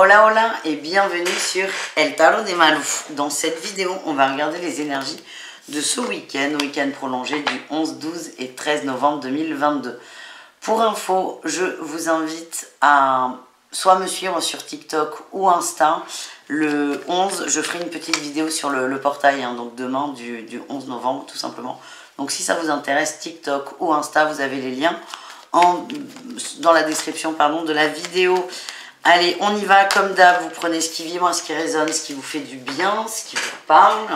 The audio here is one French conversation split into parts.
Hola hola et bienvenue sur El Tarot de Malou. Dans cette vidéo, on va regarder les énergies de ce week-end prolongé du 11, 12 et 13 novembre 2022. Pour info, je vous invite à soit me suivre sur TikTok ou Insta. Le 11, je ferai une petite vidéo sur le portail, donc demain du 11 novembre tout simplement. Donc si ça vous intéresse, TikTok ou Insta, vous avez les liens dans la description de la vidéo. Allez, on y va comme d'hab, vous prenez ce qui vibre, ce qui résonne, ce qui vous fait du bien, ce qui vous parle.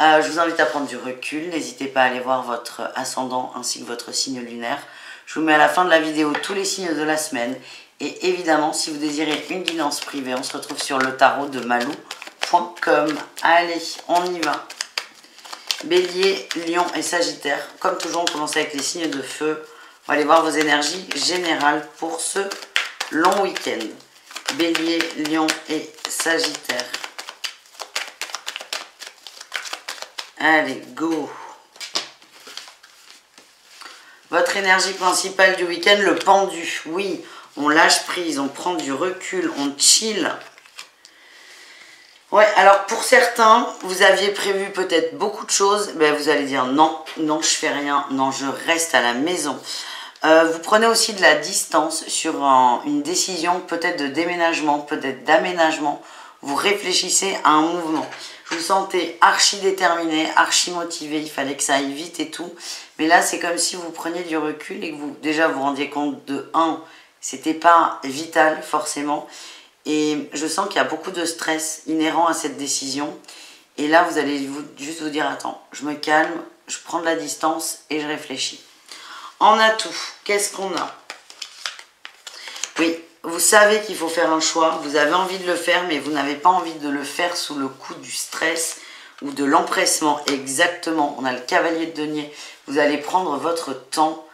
Je vous invite à prendre du recul, n'hésitez pas à aller voir votre ascendant ainsi que votre signe lunaire. Je vous mets à la fin de la vidéo tous les signes de la semaine. Et évidemment, si vous désirez une guidance privée, on se retrouve sur le tarot de malou.com. Allez, on y va. Bélier, Lion et Sagittaire. Comme toujours, on commence avec les signes de feu. On va aller voir vos énergies générales pour ce long week-end. Bélier, Lion et Sagittaire. Allez, go! Votre énergie principale du week-end, le pendu. Oui, on lâche prise, on prend du recul, on chill. Ouais, alors pour certains, vous aviez prévu peut-être beaucoup de choses. Ben vous allez dire non, non, je fais rien, non, je reste à la maison. Vous prenez aussi de la distance sur une décision peut-être de déménagement, peut-être d'aménagement. Vous réfléchissez à un mouvement. Je vous sentais archi déterminé, archi motivé, il fallait que ça aille vite et tout. Mais là, c'est comme si vous preniez du recul et que vous rendiez compte de 1, c'était pas vital forcément. Et je sens qu'il y a beaucoup de stress inhérent à cette décision. Et là, vous allez juste vous dire, attends, je me calme, je prends de la distance et je réfléchis. En atout, qu'est-ce qu'on a? Oui, vous savez qu'il faut faire un choix, vous avez envie de le faire, mais vous n'avez pas envie de le faire sous le coup du stress ou de l'empressement. Exactement, on a le cavalier de denier. Vous allez prendre votre temps.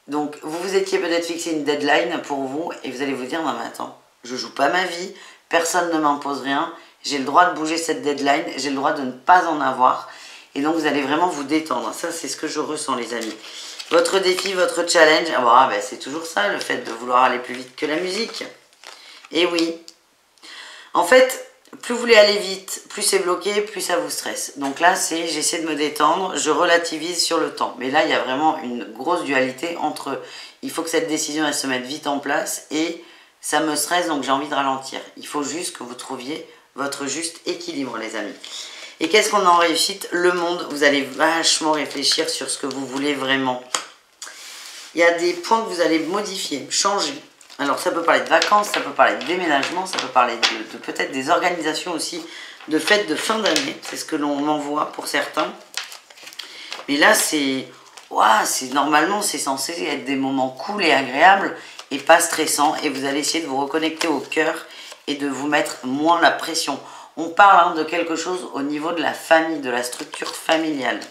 Donc, vous vous étiez peut-être fixé une deadline pour vous et vous allez vous dire, non mais attends, je joue pas ma vie, personne ne m'impose rien, j'ai le droit de bouger cette deadline, j'ai le droit de ne pas en avoir. Et donc, vous allez vraiment vous détendre. Ça, c'est ce que je ressens, les amis. Votre défi, votre challenge, ben c'est toujours ça, le fait de vouloir aller plus vite que la musique. Et oui. En fait, plus vous voulez aller vite, plus c'est bloqué, plus ça vous stresse. Donc là, c'est j'essaie de me détendre, je relativise sur le temps. Mais là, il y a vraiment une grosse dualité entre il faut que cette décision, elle se mette vite en place et ça me stresse, donc j'ai envie de ralentir. Il faut juste que vous trouviez votre juste équilibre, les amis. Et qu'est-ce qu'on a en réussite? Le monde, vous allez vachement réfléchir sur ce que vous voulez vraiment. Il y a des points que vous allez modifier, changer. Alors ça peut parler de vacances, ça peut parler de déménagement, ça peut parler de peut-être des organisations aussi, de fêtes de fin d'année. C'est ce que l'on envoie pour certains. Mais là, normalement, c'est censé être des moments cool et agréables et pas stressants. Et vous allez essayer de vous reconnecter au cœur et de vous mettre moins la pression. On parle de quelque chose au niveau de la famille, de la structure familiale.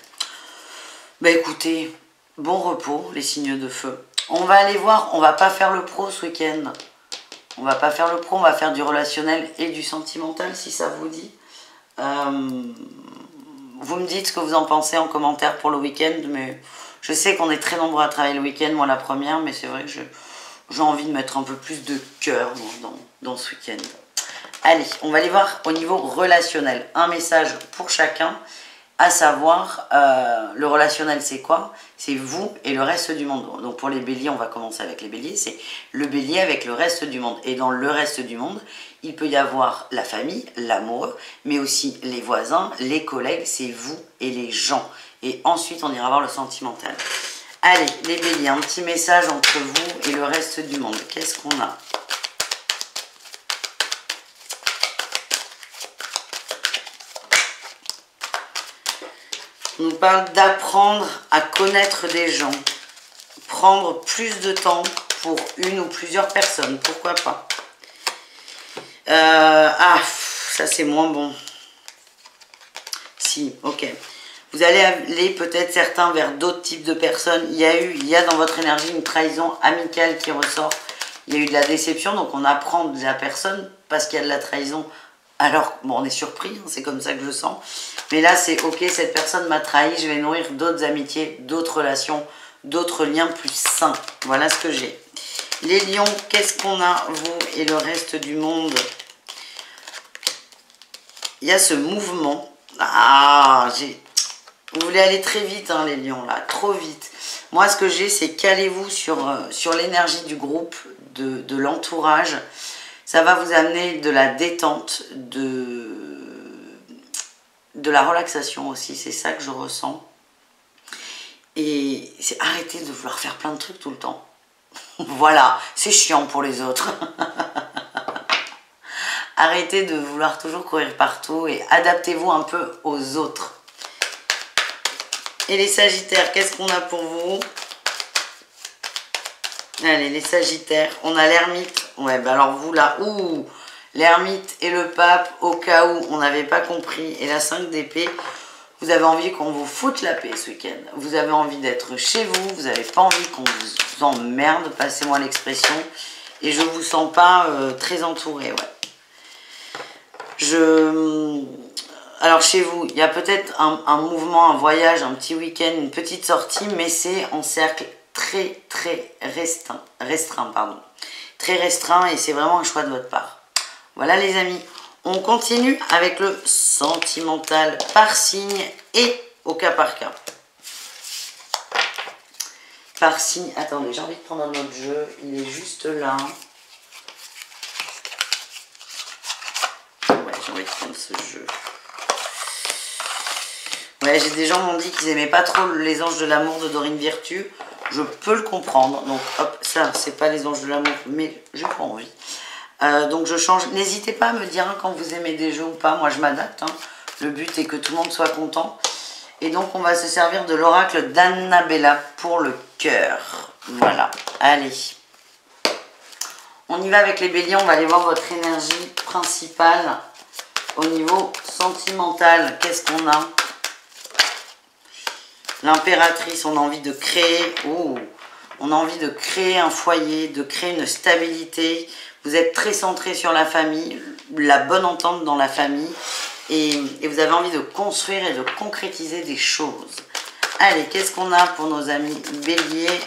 Ben écoutez, bon repos, les signes de feu. On va aller voir, on va pas faire le pro ce week-end. On va pas faire le pro, on va faire du relationnel et du sentimental, si ça vous dit. Vous me dites ce que vous en pensez en commentaire pour le week-end, mais je sais qu'on est très nombreux à travailler le week-end, moi la première, mais c'est vrai que j'ai envie de mettre un peu plus de cœur dans ce week-end. Allez, on va aller voir au niveau relationnel. Un message pour chacun, à savoir, le relationnel c'est quoi? C'est vous et le reste du monde. Donc pour les béliers, on va commencer avec les béliers, c'est le bélier avec le reste du monde. Et dans le reste du monde, il peut y avoir la famille, l'amoureux, mais aussi les voisins, les collègues, c'est vous et les gens. Et ensuite, on ira voir le sentimental. Allez, les béliers, un petit message entre vous et le reste du monde. Qu'est-ce qu'on a? On nous parle d'apprendre à connaître des gens. Prendre plus de temps pour une ou plusieurs personnes. Pourquoi pas? Ça c'est moins bon. Si, ok. Vous allez aller peut-être certains vers d'autres types de personnes. Il y a dans votre énergie une trahison amicale qui ressort. Il y a eu de la déception, donc on apprend de la personne parce qu'il y a de la trahison. Alors, bon, on est surpris, hein, c'est comme ça que je sens. Mais là, c'est ok, cette personne m'a trahi, je vais nourrir d'autres amitiés, d'autres relations, d'autres liens plus sains. Voilà ce que j'ai. Les lions, qu'est-ce qu'on a, vous et le reste du monde? il y a ce mouvement. Ah, vous voulez aller très vite, hein, les lions, là, trop vite. Moi, ce que j'ai, c'est calez-vous sur l'énergie du groupe, de l'entourage. Ça va vous amener de la détente, de la relaxation aussi. C'est ça que je ressens. Et c'est arrêter de vouloir faire plein de trucs tout le temps. Voilà, c'est chiant pour les autres. Arrêtez de vouloir toujours courir partout et adaptez-vous un peu aux autres. Et les Sagittaires, qu'est-ce qu'on a pour vous? Allez, les Sagittaires, on a l'ermite. Ouais, bah alors vous là, ouh, l'ermite et le pape, au cas où on n'avait pas compris. Et la 5 d'épée, vous avez envie qu'on vous foute la paix ce week-end. Vous avez envie d'être chez vous, vous n'avez pas envie qu'on vous emmerde, passez-moi l'expression. Et je vous sens pas très entouré, ouais. Alors chez vous, il y a peut-être un mouvement, un voyage, un petit week-end, une petite sortie, mais c'est en cercle très restreint, pardon. Très restreint et c'est vraiment un choix de votre part. Voilà les amis, on continue avec le sentimental par signe et au cas par cas. Par signe, attendez, j'ai envie de prendre un autre jeu, il est juste là. Ouais, j'ai envie de prendre ce jeu. Ouais, j'ai des gens m'ont dit qu'ils aimaient pas trop les anges de l'amour de Dorine Virtue. Je peux le comprendre. Donc hop, ça c'est pas les anges de l'amour, mais j'ai pas envie. Donc je change. N'hésitez pas à me dire quand vous aimez des jeux ou pas. Moi je m'adapte. Hein. Le but est que tout le monde soit content. Et donc on va se servir de l'oracle d'Annabella pour le cœur. Voilà. Allez. On y va avec les béliers. On va aller voir votre énergie principale au niveau sentimental. Qu'est-ce qu'on a? L'impératrice, on a envie de créer, on a envie de créer un foyer, de créer une stabilité. Vous êtes très centré sur la famille, la bonne entente dans la famille. Et vous avez envie de construire et de concrétiser des choses. Allez, qu'est-ce qu'on a pour nos amis béliers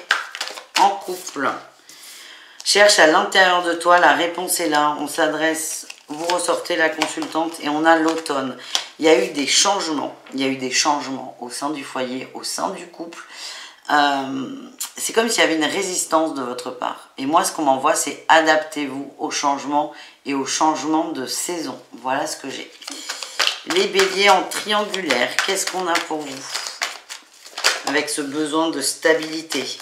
en couple? Cherche à l'intérieur de toi, la réponse est là. On s'adresse, vous ressortez la consultante et on a l'automne. Il y a eu des changements, au sein du foyer, au sein du couple. C'est comme s'il y avait une résistance de votre part. Et moi, ce qu'on m'envoie, c'est adaptez-vous au changement et au changement de saison. Voilà ce que j'ai. Les béliers en triangulaire, qu'est-ce qu'on a pour vous? Avec ce besoin de stabilité.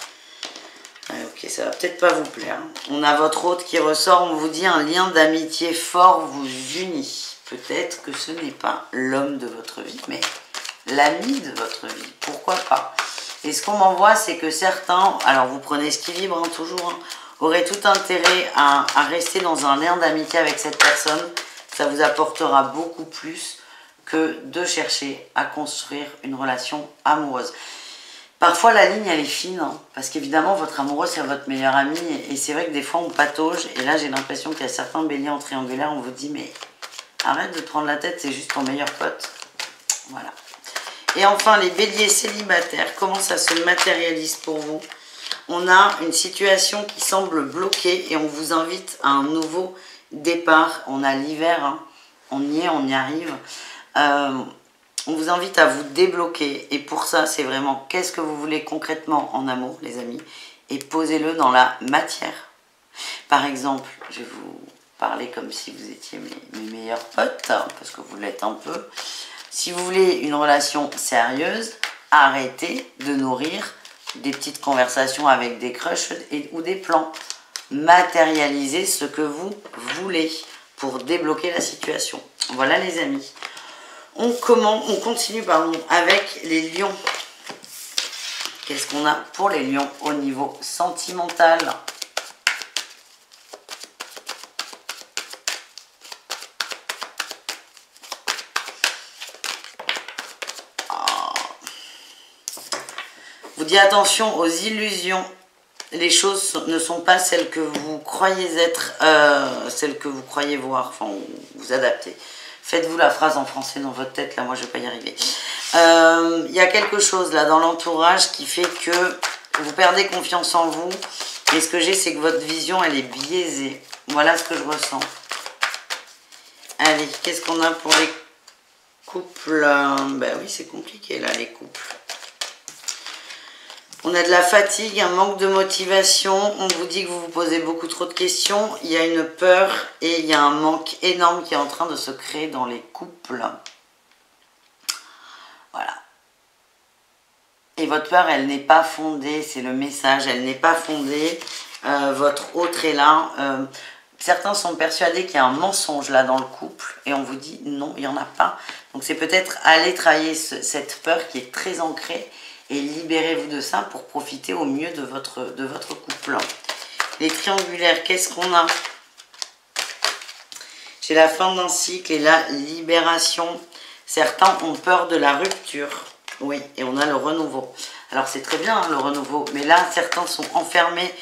Ok, ça va peut-être pas vous plaire. On a votre hôte qui ressort, on vous dit un lien d'amitié fort vous unit. Peut-être que ce n'est pas l'homme de votre vie, mais l'ami de votre vie. Pourquoi pas? Et ce qu'on m'envoie, c'est que certains, alors vous prenez ce qui vibre hein, toujours, hein, auraient tout intérêt à rester dans un lien d'amitié avec cette personne. Ça vous apportera beaucoup plus que de chercher à construire une relation amoureuse. Parfois, la ligne, elle est fine, hein, parce qu'évidemment, votre amoureux, c'est votre meilleur ami. Et c'est vrai que des fois, on patauge. Et là, j'ai l'impression qu'il y a certains béliers en triangulaire, on vous dit, mais arrête de te prendre la tête, c'est juste ton meilleur pote. Voilà. Et enfin, les béliers célibataires, comment ça se matérialise pour vous? On a une situation qui semble bloquée et on vous invite à un nouveau départ. On a l'hiver, hein. On y est, on y arrive. On vous invite à vous débloquer. Et pour ça, c'est vraiment qu'est-ce que vous voulez concrètement en amour, les amis. Et posez-le dans la matière. Par exemple, je vais vous parler comme si vous étiez mes meilleurs potes, hein, parce que vous l'êtes un peu. Si vous voulez une relation sérieuse, arrêtez de nourrir des petites conversations avec des crushs ou des plans. Matérialisez ce que vous voulez pour débloquer la situation. Voilà les amis. On continue avec les lions. Qu'est-ce qu'on a pour les lions au niveau sentimental? Vous dites attention aux illusions. Les choses ne sont pas celles que vous croyez être, celles que vous croyez voir. Enfin, vous adaptez. Faites-vous la phrase en français dans votre tête, là, moi je ne vais pas y arriver. Il y a quelque chose là dans l'entourage qui fait que vous perdez confiance en vous. Et ce que j'ai, c'est que votre vision, elle est biaisée. Voilà ce que je ressens. Allez, qu'est-ce qu'on a pour les Couple, ben oui, c'est compliqué là, les couples. On a de la fatigue, un manque de motivation. On vous dit que vous vous posez beaucoup trop de questions. Il y a une peur et il y a un manque énorme qui est en train de se créer dans les couples. Voilà. Et votre peur, elle n'est pas fondée. C'est le message. Elle n'est pas fondée. Votre autre est là. Certains sont persuadés qu'il y a un mensonge là dans le couple. Et on vous dit non, il n'y en a pas. Donc c'est peut-être aller travailler cette peur qui est très ancrée. Et libérez-vous de ça pour profiter au mieux de votre couple. Les triangulaires, qu'est-ce qu'on a? J'ai la fin d'un cycle et la libération. Certains ont peur de la rupture. Oui, et on a le renouveau. Alors c'est très bien hein, le renouveau, mais là certains sont enfermés.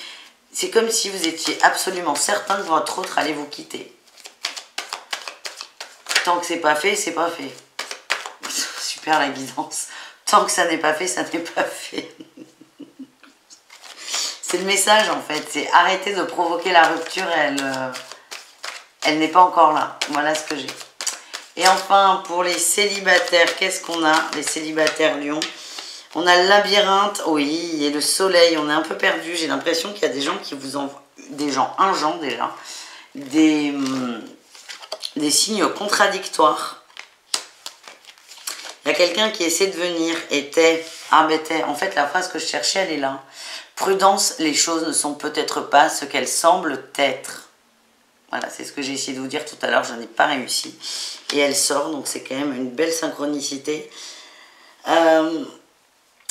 C'est comme si vous étiez absolument certain que votre autre allait vous quitter. Tant que c'est pas fait, c'est pas fait. Super la guidance. Tant que ça n'est pas fait, ça n'est pas fait. C'est le message en fait. C'est arrêter de provoquer la rupture. Elle n'est pas encore là. Voilà ce que j'ai. Et enfin, pour les célibataires, qu'est-ce qu'on a? Les célibataires Lion. On a le labyrinthe. Oui, et le soleil. On est un peu perdu. J'ai l'impression qu'il y a des gens qui vous envoient... Des gens, un genre déjà. Des signes contradictoires. Il y a quelqu'un qui essaie de venir, était, en fait la phrase que je cherchais elle est là. Prudence, les choses ne sont peut-être pas ce qu'elles semblent être. Voilà, c'est ce que j'ai essayé de vous dire tout à l'heure, je n'ai pas réussi. Et elle sort, donc c'est quand même une belle synchronicité.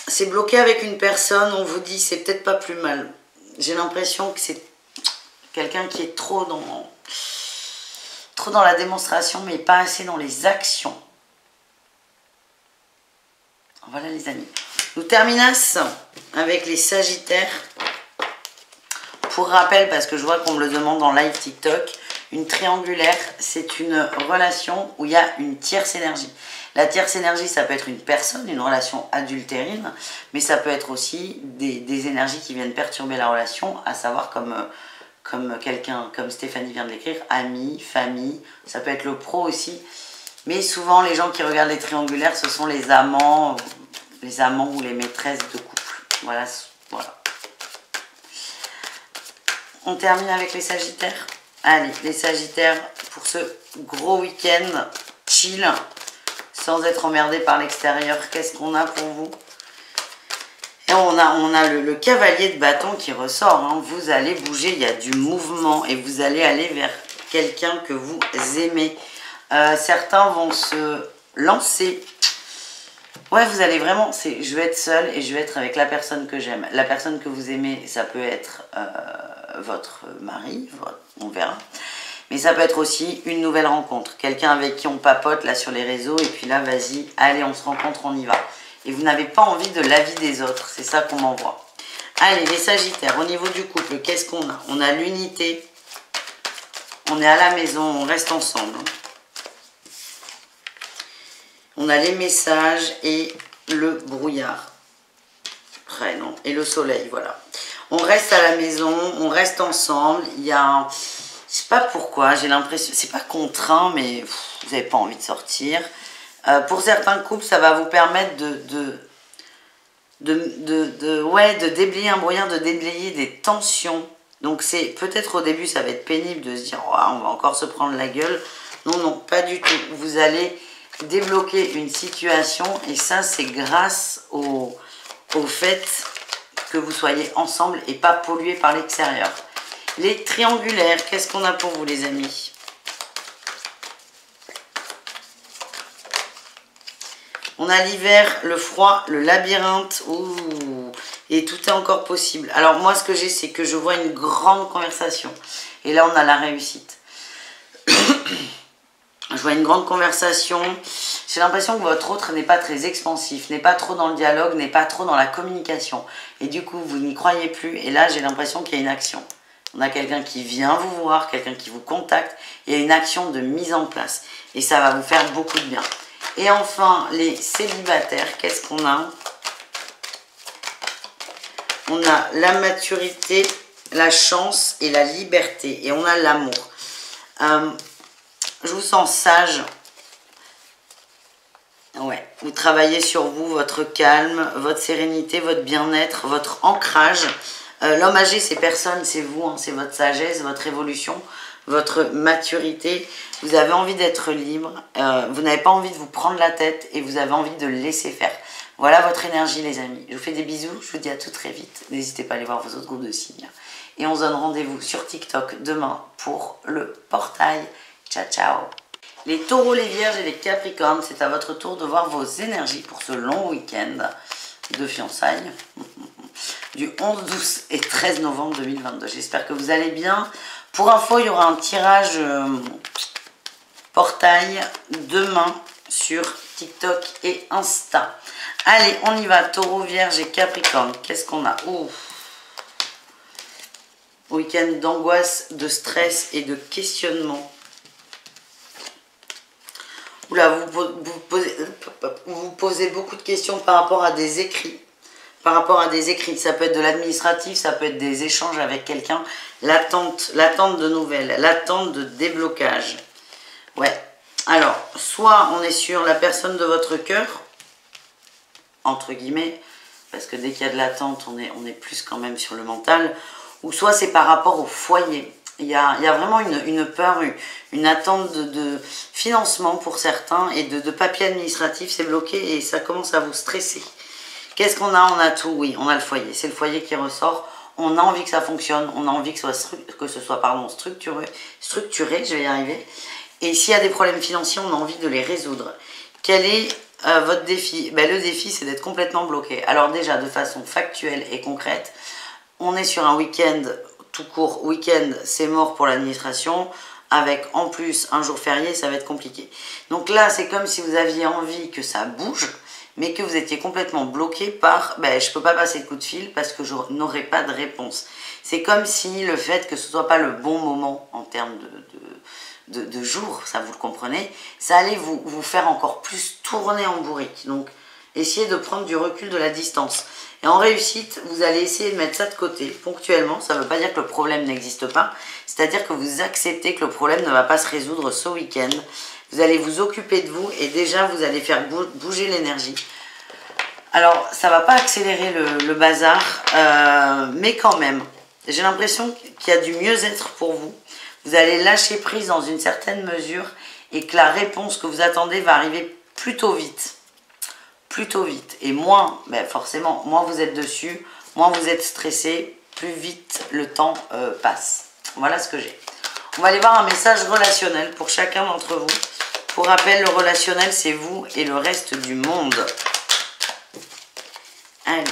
C'est bloqué avec une personne, on vous dit c'est peut-être pas plus mal. J'ai l'impression que c'est quelqu'un qui est trop dans la démonstration, mais pas assez dans les actions. Voilà les amis. Nous terminons avec les Sagittaires. Pour rappel, parce que je vois qu'on me le demande en live TikTok, une triangulaire, c'est une relation où il y a une tierce énergie. La tierce énergie, ça peut être une personne, une relation adultérine, mais ça peut être aussi des énergies qui viennent perturber la relation, à savoir comme quelqu'un, comme Stéphanie vient de l'écrire, amis, famille, ça peut être le pro aussi. Mais souvent, les gens qui regardent les triangulaires, ce sont les amants ou les maîtresses de couple. Voilà, voilà. On termine avec les Sagittaires. Allez, les Sagittaires, pour ce gros week-end chill, sans être emmerdé par l'extérieur, qu'est-ce qu'on a pour vous? Et on a le cavalier de bâton qui ressort. Hein. Vous allez bouger, il y a du mouvement et vous allez aller vers quelqu'un que vous aimez. Certains vont se lancer. Ouais, vous allez vraiment... je vais être seule et je vais être avec la personne que j'aime. La personne que vous aimez, ça peut être votre mari, on verra. Mais ça peut être aussi une nouvelle rencontre. Quelqu'un avec qui on papote là sur les réseaux et puis là, vas-y, allez, on se rencontre, on y va. Et vous n'avez pas envie de l'avis des autres. C'est ça qu'on m'envoie. Allez, les Sagittaires, au niveau du couple, qu'est-ce qu'on a? On a l'unité. On est à la maison, on reste ensemble. On a les messages et le brouillard. Prénom. Et le soleil, voilà. On reste à la maison, on reste ensemble. Il y a... Je sais pas pourquoi, j'ai l'impression... C'est pas contraint, mais vous n'avez pas envie de sortir. Pour certains couples, ça va vous permettre de déblayer un brouillard, de déblayer des tensions. Donc c'est peut-être au début, ça va être pénible de se dire oh, on va encore se prendre la gueule. Non, non, pas du tout. Vous allez débloquer une situation et ça, c'est grâce au fait que vous soyez ensemble et pas pollués par l'extérieur. Les triangulaires, qu'est-ce qu'on a pour vous les amis? On a l'hiver, le froid, le labyrinthe, ouh, et tout est encore possible. Alors moi, ce que j'ai, c'est que je vois une grande conversation. Et là, on a la réussite. Je vois une grande conversation. J'ai l'impression que votre autre n'est pas très expansif, n'est pas trop dans le dialogue, n'est pas trop dans la communication. Et du coup, vous n'y croyez plus. Et là, j'ai l'impression qu'il y a une action. On a quelqu'un qui vient vous voir, quelqu'un qui vous contacte. Il y a une action de mise en place. Et ça va vous faire beaucoup de bien. Et enfin, les célibataires, qu'est-ce qu'on a? On a la maturité, la chance et la liberté. Et on a l'amour. Je vous sens sage. Vous travaillez sur vous, votre calme, votre sérénité, votre bien-être, votre ancrage. L'homme âgé, c'est personne, c'est vous, hein, c'est votre sagesse, votre évolution, votre maturité. Vous avez envie d'être libre, vous n'avez pas envie de vous prendre la tête et vous avez envie de laisser faire. Voilà votre énergie, les amis. Je vous fais des bisous, je vous dis à tout très vite. N'hésitez pas à aller voir vos autres groupes de signes. Et on se donne rendez-vous sur TikTok demain pour le portail. Ciao, ciao. Les taureaux, les vierges et les capricornes, c'est à votre tour de voir vos énergies pour ce long week-end de fiançailles du 11, 12 et 13 novembre 2022. J'espère que vous allez bien. Pour info, il y aura un tirage portail demain sur TikTok et Insta. Allez, on y va. Taureau, vierge et capricorne. Qu'est-ce qu'on a? Ouh. Week-end d'angoisse, de stress et de questionnement. Oula, vous posez beaucoup de questions par rapport à des écrits. Ça peut être de l'administratif, ça peut être des échanges avec quelqu'un. L'attente de nouvelles, l'attente de déblocage. Ouais. Alors, soit on est sur la personne de votre cœur, entre guillemets, parce que dès qu'il y a de l'attente, on est plus quand même sur le mental, ou soit c'est par rapport au foyer. Il y a vraiment une peur, une attente de financement pour certains et de papier administratif, c'est bloqué et ça commence à vous stresser. Qu'est-ce qu'on a? On a tout, oui, on a le foyer. C'est le foyer qui ressort. On a envie que ça fonctionne, on a envie que ce soit structuré, je vais y arriver. Et s'il y a des problèmes financiers, on a envie de les résoudre. Quel est votre défi? Ben, le défi, c'est d'être complètement bloqué. Alors déjà, de façon factuelle et concrète, on est sur un week-end tout court. Week-end, c'est mort pour l'administration. Avec en plus un jour férié, ça va être compliqué. Donc là, c'est comme si vous aviez envie que ça bouge, mais que vous étiez complètement bloqué par ben, je ne peux pas passer de coup de fil parce que je n'aurai pas de réponse. C'est comme si le fait que ce ne soit pas le bon moment en termes de jour, ça vous le comprenez, ça allait vous faire encore plus tourner en bourrique. Donc, essayez de prendre du recul, de la distance. Et en réussite, vous allez essayer de mettre ça de côté ponctuellement. Ça ne veut pas dire que le problème n'existe pas. C'est-à-dire que vous acceptez que le problème ne va pas se résoudre ce week-end. Vous allez vous occuper de vous et déjà vous allez faire bouger l'énergie. Alors ça ne va pas accélérer le bazar, mais quand même, j'ai l'impression qu'il y a du mieux-être pour vous. Vous allez lâcher prise dans une certaine mesure et que la réponse que vous attendez va arriver plutôt vite. Plutôt vite. Et moins, ben forcément, moins vous êtes dessus, moins vous êtes stressé, plus vite le temps passe. Voilà ce que j'ai. On va aller voir un message relationnel pour chacun d'entre vous. Pour rappel, le relationnel, c'est vous et le reste du monde. Allez.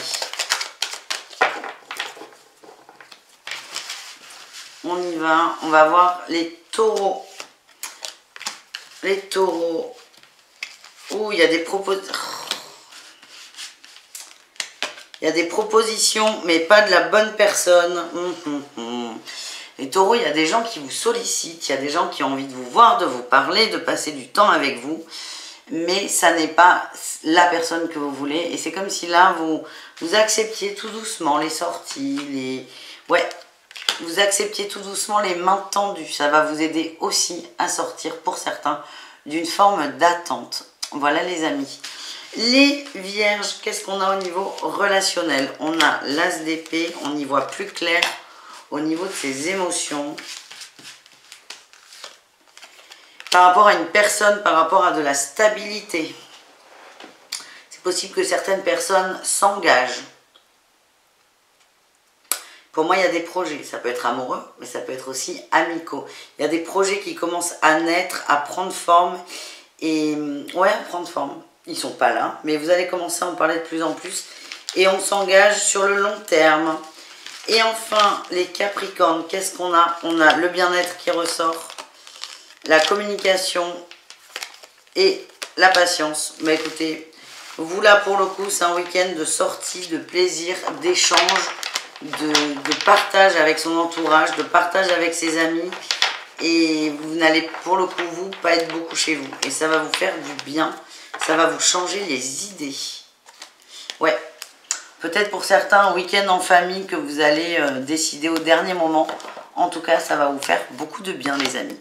On y va. On va voir les taureaux. Les taureaux. Ouh, il y a des propositions. Il y a des propositions, mais pas de la bonne personne. Les taureaux, il y a des gens qui vous sollicitent, il y a des gens qui ont envie de vous voir, de vous parler, de passer du temps avec vous. Mais ça n'est pas la personne que vous voulez. Et c'est comme si là, vous acceptiez tout doucement les sorties, Ouais, vous acceptiez tout doucement les mains tendues. Ça va vous aider aussi à sortir, pour certains, d'une forme d'attente. Voilà les amis. Les vierges, qu'est-ce qu'on a au niveau relationnel? On a l'as d'épée, on y voit plus clair au niveau de ses émotions. Par rapport à une personne, par rapport à de la stabilité. C'est possible que certaines personnes s'engagent. Pour moi, il y a des projets. Ça peut être amoureux, mais ça peut être aussi amicaux. Il y a des projets qui commencent à naître, à prendre forme. Et ouais, à prendre forme. Ils ne sont pas là, mais vous allez commencer à en parler de plus en plus. Et on s'engage sur le long terme. Et enfin, les Capricornes, qu'est-ce qu'on a? On a le bien-être qui ressort, la communication et la patience. Mais écoutez, vous là pour le coup, c'est un week-end de sortie, de plaisir, d'échange, de partage avec son entourage, de partage avec ses amis. Et vous n'allez pour le coup, vous, pas être beaucoup chez vous. Et ça va vous faire du bien. Ça va vous changer les idées. Ouais. Peut-être pour certains, un week-end en famille que vous allez décider au dernier moment. En tout cas, ça va vous faire beaucoup de bien, les amis.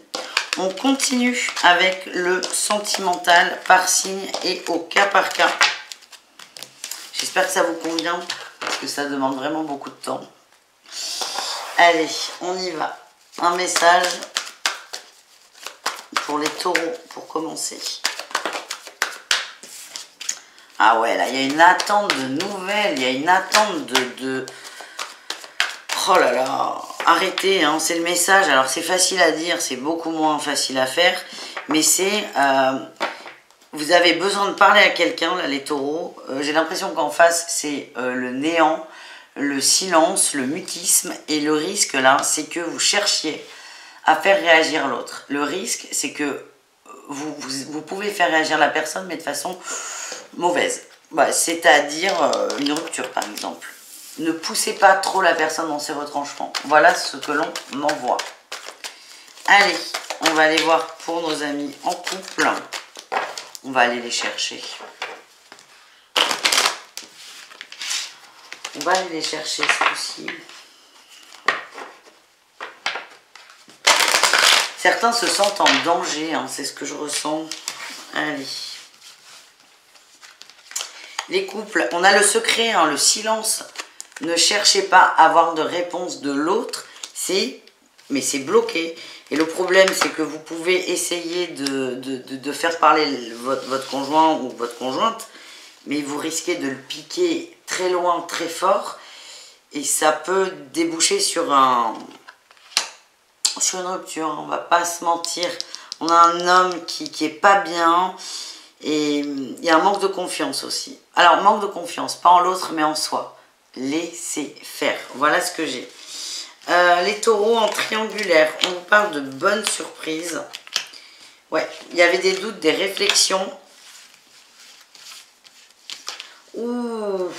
On continue avec le sentimental par signe et au cas par cas. J'espère que ça vous convient, parce que ça demande vraiment beaucoup de temps. Allez, on y va. Un message pour les taureaux, pour commencer. Ah ouais, là, il y a une attente de nouvelles, il y a une attente de... Oh là là, arrêtez, hein, c'est le message. Alors, c'est facile à dire, c'est beaucoup moins facile à faire, mais c'est... vous avez besoin de parler à quelqu'un, là, les taureaux. J'ai l'impression qu'en face, c'est le néant, le silence, le mutisme. Et le risque, là, c'est que vous cherchiez à faire réagir l'autre. Le risque, c'est que vous pouvez faire réagir la personne, mais de façon mauvaise. Bah, c'est-à-dire une rupture, par exemple. Ne poussez pas trop la personne dans ses retranchements. Voilà ce que l'on m'envoie. Allez, on va aller voir pour nos amis en couple. On va aller les chercher. On va aller les chercher, c'est possible. Certains se sentent en danger, hein, c'est ce que je ressens. Allez. Les couples, on a le secret, hein, le silence. Ne cherchez pas à avoir de réponse de l'autre, mais c'est bloqué. Et le problème, c'est que vous pouvez essayer de faire parler votre conjoint ou votre conjointe, mais vous risquez de le piquer très loin, très fort, et ça peut déboucher sur une rupture. On va pas se mentir. On a un homme qui est pas bien, et il y a un manque de confiance aussi. Alors, manque de confiance, pas en l'autre, mais en soi. Laissez faire. Voilà ce que j'ai. Les taureaux en triangulaire. On vous parle de bonnes surprises. Ouais, il y avait des doutes, des réflexions. Ouh.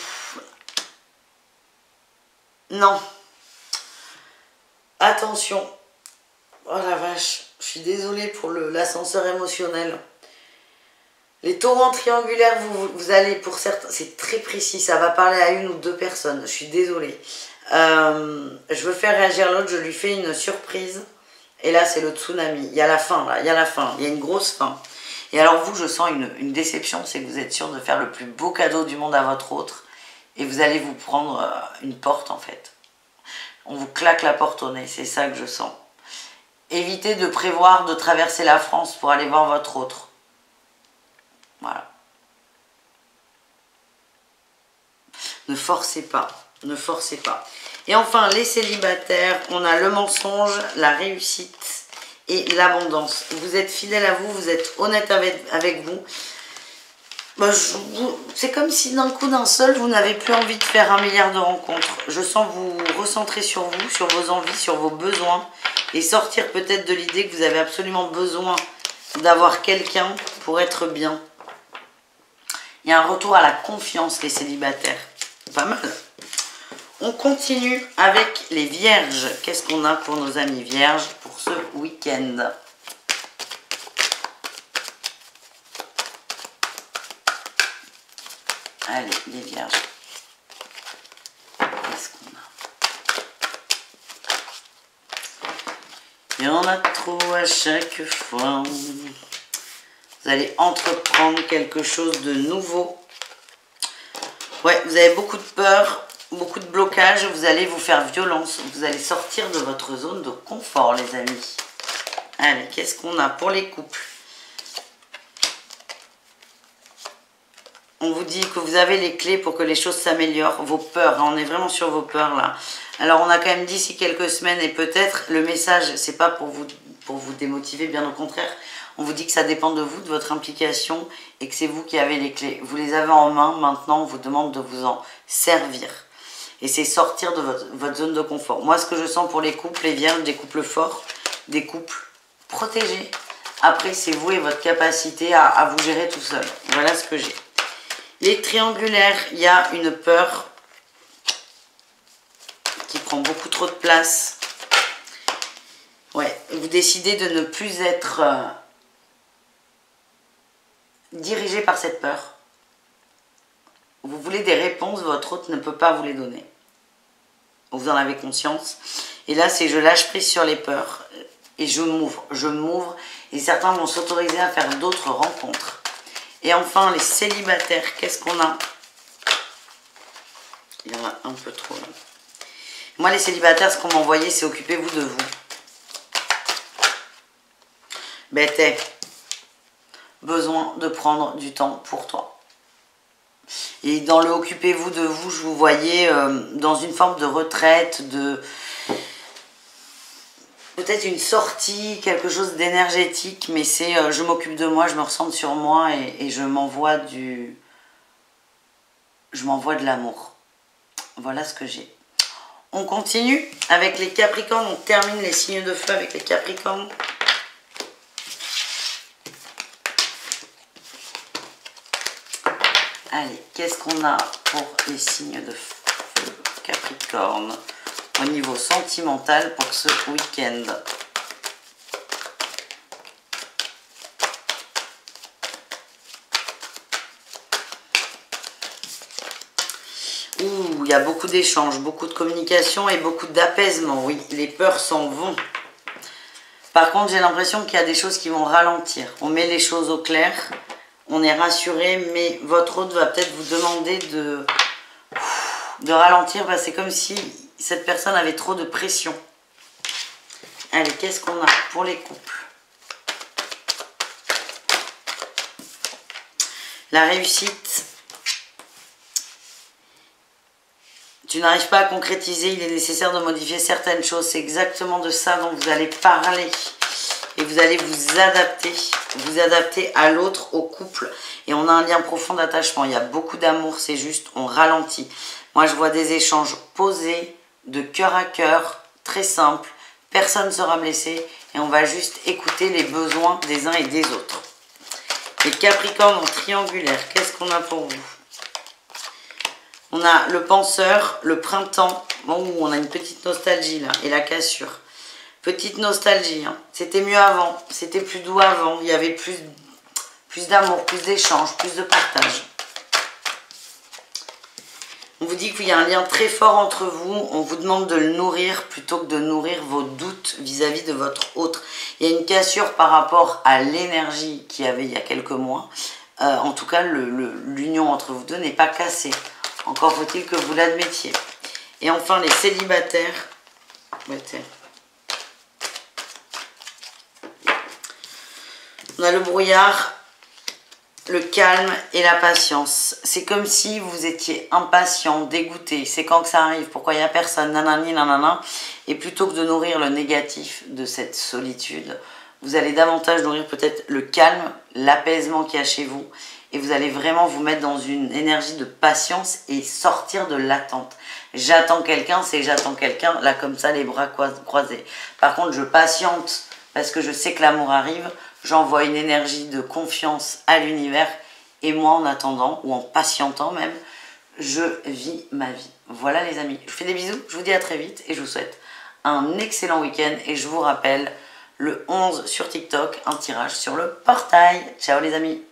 Non. Attention. Oh la vache. Je suis désolée pour l'ascenseur émotionnel. Les taureaux en triangulaire, vous allez, pour certains, c'est très précis, ça va parler à une ou deux personnes, je suis désolée. Je veux faire réagir l'autre, je lui fais une surprise, et là c'est le tsunami, il y a la fin, là, il y a la fin, il y a une grosse fin. Et alors vous, je sens une déception, c'est que vous êtes sûr de faire le plus beau cadeau du monde à votre autre, et vous allez vous prendre une porte en fait. On vous claque la porte au nez, c'est ça que je sens. Évitez de prévoir de traverser la France pour aller voir votre autre. Voilà. Ne forcez pas, ne forcez pas. Et enfin, les célibataires, on a le mensonge, la réussite et l'abondance. Vous êtes fidèle à vous, vous êtes honnête avec vous. Bah, c'est comme si d'un coup d'un seul, vous n'avez plus envie de faire 1 milliard de rencontres. Je sens vous recentrer sur vous, sur vos envies, sur vos besoins et sortir peut-être de l'idée que vous avez absolument besoin d'avoir quelqu'un pour être bien. Il y a un retour à la confiance, les célibataires. Pas mal. On continue avec les vierges. Qu'est-ce qu'on a pour nos amis vierges pour ce week-end? Allez, les vierges. Qu'est-ce qu'on a? Il y en a trop à chaque fois. Vous allez entreprendre quelque chose de nouveau. Ouais, vous avez beaucoup de peur, beaucoup de blocage. Vous allez vous faire violence. Vous allez sortir de votre zone de confort, les amis. Allez, qu'est-ce qu'on a pour les couples? On vous dit que vous avez les clés pour que les choses s'améliorent. Vos peurs, hein, on est vraiment sur vos peurs là. Alors on a quand même d'ici quelques semaines et peut-être le message, c'est pas pour vous démotiver, bien au contraire. On vous dit que ça dépend de vous, de votre implication et que c'est vous qui avez les clés. Vous les avez en main, maintenant on vous demande de vous en servir. Et c'est sortir de votre zone de confort. Moi ce que je sens pour les couples, les vierges, des couples forts, des couples protégés. Après c'est vous et votre capacité à vous gérer tout seul. Voilà ce que j'ai. Les triangulaires, il y a une peur qui prend beaucoup trop de place. Ouais, vous décidez de ne plus être dirigé par cette peur. Vous voulez des réponses, votre autre ne peut pas vous les donner. Vous en avez conscience. Et là, c'est je lâche prise sur les peurs. et je m'ouvre et certains vont s'autoriser à faire d'autres rencontres. Et enfin, les célibataires, qu'est-ce qu'on a? Il y en a un peu trop là. Moi, les célibataires, ce qu'on m'a envoyé, c'est occupez-vous de vous. Bête, besoin de prendre du temps pour toi. Et dans le occupez-vous de vous, je vous voyais dans une forme de retraite, de peut-être une sortie, quelque chose d'énergétique, mais c'est je m'occupe de moi, je me ressens sur moi et je m'envoie de l'amour. Voilà ce que j'ai. On continue avec les Capricornes, on termine les signes de feu avec les Capricornes. Allez, qu'est-ce qu'on a pour les signes de feu Capricorne au niveau sentimental pour ce week-end? Ouh, il y a beaucoup d'échanges, beaucoup de communication et beaucoup d'apaisement. Oui, les peurs s'en vont. Par contre, j'ai l'impression qu'il y a des choses qui vont ralentir. On met les choses au clair, on est rassuré, mais votre hôte va peut-être vous demander de ralentir. Parce que c'est comme si cette personne avait trop de pression. Allez, qu'est-ce qu'on a pour les couples? La réussite. Tu n'arrives pas à concrétiser, il est nécessaire de modifier certaines choses. C'est exactement de ça dont vous allez parler. Et vous allez vous adapter à l'autre, au couple. Et on a un lien profond d'attachement. Il y a beaucoup d'amour, c'est juste, on ralentit. Moi, je vois des échanges posés, de cœur à cœur, très simples. Personne ne sera blessé et on va juste écouter les besoins des uns et des autres. Les Capricornes en triangulaire, qu'est-ce qu'on a pour vous? On a le penseur, le printemps, bon, on a une petite nostalgie là, et la cassure. Petite nostalgie, hein. C'était mieux avant, c'était plus doux avant, il y avait plus d'amour, plus d'échanges, plus de partage. On vous dit qu'il y a un lien très fort entre vous, on vous demande de le nourrir plutôt que de nourrir vos doutes vis-à-vis de votre autre. Il y a une cassure par rapport à l'énergie qu'il y avait il y a quelques mois. En tout cas, l'union entre vous deux n'est pas cassée. Encore faut-il que vous l'admettiez. Et enfin, les célibataires. On a le brouillard, le calme et la patience. C'est comme si vous étiez impatient, dégoûté. C'est quand que ça arrive? Pourquoi il n'y a personne? Nanani, nanana. Et plutôt que de nourrir le négatif de cette solitude, vous allez davantage nourrir peut-être le calme, l'apaisement qu'il y a chez vous. Et vous allez vraiment vous mettre dans une énergie de patience et sortir de l'attente. J'attends quelqu'un, c'est j'attends quelqu'un, là comme ça, les bras croisés. Par contre, je patiente parce que je sais que l'amour arrive. J'envoie une énergie de confiance à l'univers. Et moi, en attendant, ou en patientant même, je vis ma vie. Voilà les amis, je vous fais des bisous, je vous dis à très vite et je vous souhaite un excellent week-end. Et je vous rappelle, le 11 sur TikTok, un tirage sur le portail. Ciao les amis.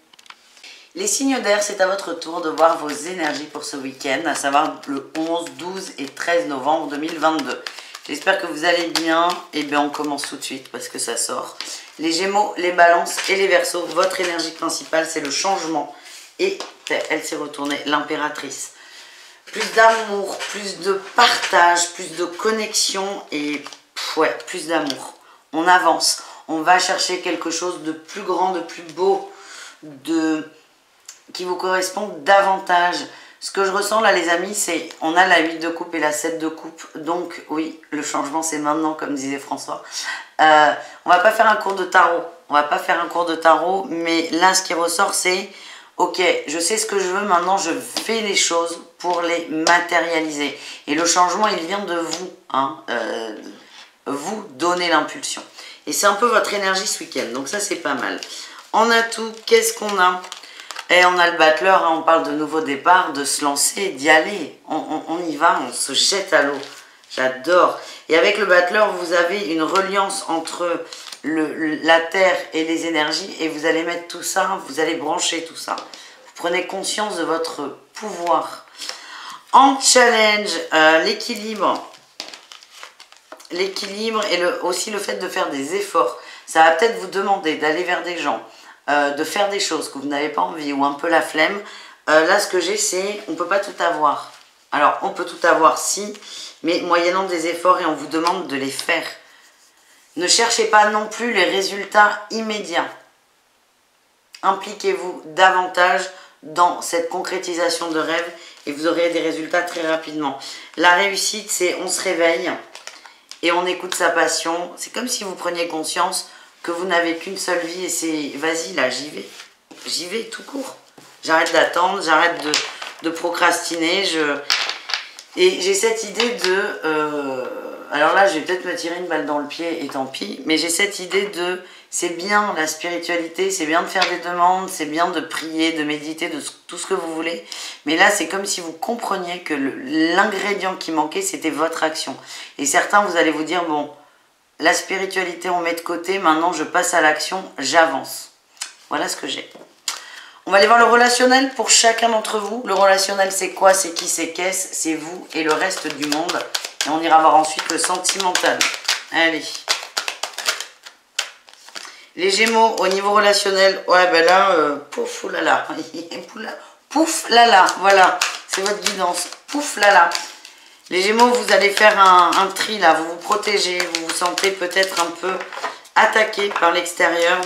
Les signes d'air, c'est à votre tour de voir vos énergies pour ce week-end, à savoir le 11, 12 et 13 novembre 2022. J'espère que vous allez bien. Et bien on commence tout de suite parce que ça sort. Les Gémeaux, les Balances et les Verseaux, votre énergie principale, c'est le changement. Et elle s'est retournée, l'impératrice. Plus d'amour, plus de partage, plus de connexion et ouais, plus d'amour. On avance, on va chercher quelque chose de plus grand, de plus beau, qui vous correspond davantage. Ce que je ressens là les amis, c'est on a la 8 de coupe et la 7 de coupe. Donc oui, le changement c'est maintenant comme disait François. On va pas faire un cours de tarot. On va pas faire un cours de tarot. Mais là ce qui ressort c'est ok, je sais ce que je veux, maintenant je fais les choses pour les matérialiser. Et le changement il vient de vous. Hein, vous donnez l'impulsion. Et c'est un peu votre énergie ce week-end. Donc ça c'est pas mal. En atout, qu'est-ce qu'on a? Et on a le battleur, hein, on parle de nouveau départ, de se lancer, d'y aller. On y va, on se jette à l'eau. J'adore. Et avec le battleur, vous avez une reliance entre la terre et les énergies. Et vous allez mettre tout ça, vous allez brancher tout ça. Vous prenez conscience de votre pouvoir. En challenge, l'équilibre. l'équilibre et aussi le fait de faire des efforts. Ça va peut-être vous demander d'aller vers des gens, de faire des choses que vous n'avez pas envie ou un peu la flemme. Là, ce que j'ai, c'est on ne peut pas tout avoir. Alors, on peut tout avoir, si, mais moyennant des efforts et on vous demande de les faire. Ne cherchez pas non plus les résultats immédiats. Impliquez-vous davantage dans cette concrétisation de rêve et vous aurez des résultats très rapidement. La réussite, c'est on se réveille et on écoute sa passion. C'est comme si vous preniez conscience que vous n'avez qu'une seule vie et c'est vas-y là, j'y vais. J'y vais tout court. J'arrête d'attendre, j'arrête de procrastiner. Et j'ai cette idée de... alors là, je vais peut-être me tirer une balle dans le pied et tant pis. Mais j'ai cette idée de... C'est bien la spiritualité, c'est bien de faire des demandes, c'est bien de prier, de méditer, de tout ce que vous voulez. Mais là, c'est comme si vous compreniez que l'ingrédient qui manquait, c'était votre action. Et certains, vous allez vous dire, bon, la spiritualité, on met de côté, maintenant je passe à l'action, j'avance. Voilà ce que j'ai. On va aller voir le relationnel pour chacun d'entre vous. Le relationnel, c'est quoi? C'est qui? C'est qu'est-ce? C'est vous et le reste du monde. Et on ira voir ensuite le sentimental. Allez. Les Gémeaux, au niveau relationnel, ouais, ben là, pouf, oulala. Pouf, lala, voilà. C'est votre guidance. Pouf, lala. Les Gémeaux, vous allez faire un tri, là. Vous vous protégez. Vous vous sentez peut-être un peu attaqué par l'extérieur.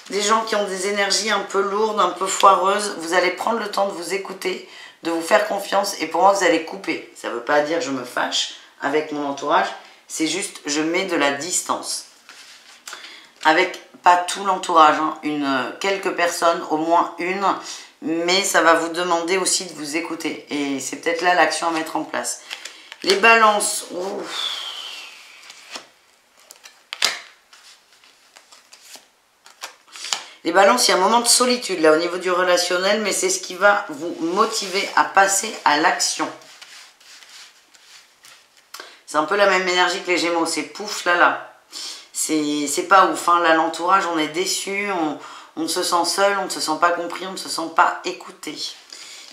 Des gens qui ont des énergies un peu lourdes, un peu foireuses. Vous allez prendre le temps de vous écouter, de vous faire confiance. Et pour moi, vous allez couper. Ça ne veut pas dire je me fâche avec mon entourage. C'est juste, je mets de la distance. Avec pas tout l'entourage, hein, quelques personnes, au moins une, mais ça va vous demander aussi de vous écouter. Et c'est peut-être là l'action à mettre en place. Les balances, ouf. Les balances, il y a un moment de solitude là au niveau du relationnel, mais c'est ce qui va vous motiver à passer à l'action. C'est un peu la même énergie que les Gémeaux, c'est pouf là là. C'est pas ouf, hein. Là l'entourage, on est déçu, on se sent seul, on ne se sent pas compris, on ne se sent pas écouté.